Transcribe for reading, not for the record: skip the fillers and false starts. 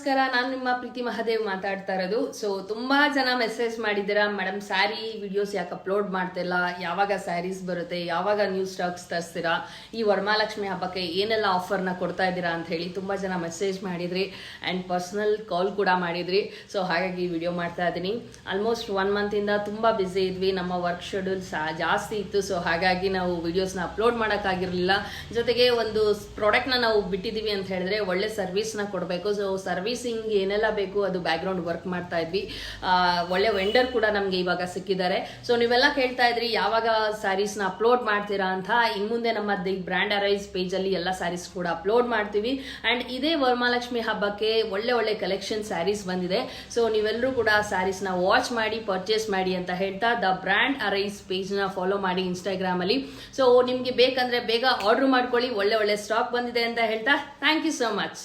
ನಮಸ್ಕಾರ. ನಾನು ನಿಮ್ಮ ಪ್ರೀತಿ ಮಹಾದೇವ್ ಮಾತಾಡ್ತಾ ಇರೋದು. ಸೊ ತುಂಬಾ ಜನ ಮೆಸೇಜ್ ಮಾಡಿದ್ದೀರಾ, ಮೇಡಮ್ ಸ್ಯಾರಿ ವಿಡಿಯೋಸ್ ಯಾಕೆ ಅಪ್ಲೋಡ್ ಮಾಡ್ತಿಲ್ಲ, ಯಾವಾಗ ಸ್ಯಾರೀಸ್ ಬರುತ್ತೆ, ಯಾವಾಗ ನ್ಯೂ ಸ್ಟಾಕ್ಸ್ ತರಿಸ್ತೀರಾ, ಈ ವರಮಹಾಲಕ್ಷ್ಮಿ ಹಬ್ಬಕ್ಕೆ ಏನೆಲ್ಲ ಆಫರ್ನ ಕೊಡ್ತಾ ಇದ್ದೀರಾ ಅಂತ ಹೇಳಿ ತುಂಬಾ ಜನ ಮೆಸೇಜ್ ಮಾಡಿದ್ರಿ ಆ್ಯಂಡ್ ಪರ್ಸನಲ್ ಕಾಲ್ ಕೂಡ ಮಾಡಿದ್ರಿ. ಸೊ ಹಾಗಾಗಿ ವಿಡಿಯೋ ಮಾಡ್ತಾ ಇದ್ದೀನಿ. ಆಲ್ಮೋಸ್ಟ್ 1 ಮಂತ್ ಇಂದ ತುಂಬಾ ಬ್ಯುಸಿ ಇದ್ವಿ, ನಮ್ಮ ವರ್ಕ್ ಶೆಡ್ಯೂಲ್ ಜಾಸ್ತಿ ಇತ್ತು. ಸೊ ಹಾಗಾಗಿ ನಾವು ವಿಡಿಯೋಸ್ನ ಅಪ್ಲೋಡ್ ಮಾಡೋಕ್ಕಾಗಿರಲಿಲ್ಲ. ಜೊತೆಗೆ ಒಂದು ಪ್ರಾಡಕ್ಟ್ನ ನಾವು ಬಿಟ್ಟಿದ್ದೀವಿ ಅಂತ ಹೇಳಿದ್ರೆ ಒಳ್ಳೆ ಸರ್ವಿಸ್ನ ಕೊಡಬೇಕು. ಸೊ ಸರ್ವಿಸಿಂಗ್ ಏನೆಲ್ಲ ಬೇಕು ಅದು ಬ್ಯಾಕ್ಗ್ರೌಂಡ್ ವರ್ಕ್ ಮಾಡ್ತಾ ಇದ್ವಿ. ಒಳ್ಳೆ ವೆಂಡರ್ ಕೂಡ ನಮಗೆ ಇವಾಗ ಸಿಕ್ಕಿದ್ದಾರೆ. ಸೊ ನೀವೆಲ್ಲ ಕೇಳ್ತಾ ಇದ್ರಿ ಯಾವಾಗ ಸ್ಯಾರೀಸ್ನ ಅಪ್ಲೋಡ್ ಮಾಡ್ತೀರಾ ಅಂತ. ಇನ್ನು ಮುಂದೆ ನಮ್ಮ ದಿ ಬ್ರ್ಯಾಂಡ್ ಅರೈಸ್ ಪೇಜಲ್ಲಿ ಎಲ್ಲ ಸ್ಯಾರೀಸ್ ಕೂಡ ಅಪ್ಲೋಡ್ ಮಾಡ್ತೀವಿ. ಆ್ಯಂಡ್ ಇದೇ ವರಮಹಾಲಕ್ಷ್ಮಿ ಹಬ್ಬಕ್ಕೆ ಒಳ್ಳೆ ಕಲೆಕ್ಷನ್ ಸ್ಯಾರೀಸ್ ಬಂದಿದೆ. ಸೊ ನೀವೆಲ್ಲರೂ ಕೂಡ ಸ್ಯಾರೀಸ್ನ ವಾಚ್ ಮಾಡಿ ಪರ್ಚೇಸ್ ಮಾಡಿ ಅಂತ ಹೇಳ್ತಾ ದ ಬ್ರ್ಯಾಂಡ್ ಅರೈಸ್ ಪೇಜ್ನ ಫಾಲೋ ಮಾಡಿ ಇನ್ಸ್ಟಾಗ್ರಾಮಲ್ಲಿ. ಸೊ ನಿಮಗೆ ಬೇಕಂದ್ರೆ ಬೇಗ ಆರ್ಡರ್ ಮಾಡ್ಕೊಳ್ಳಿ, ಒಳ್ಳೆ ಸ್ಟಾಕ್ ಬಂದಿದೆ ಅಂತ ಹೇಳ್ತಾ ಥ್ಯಾಂಕ್ ಯು ಸೋ ಮಚ್.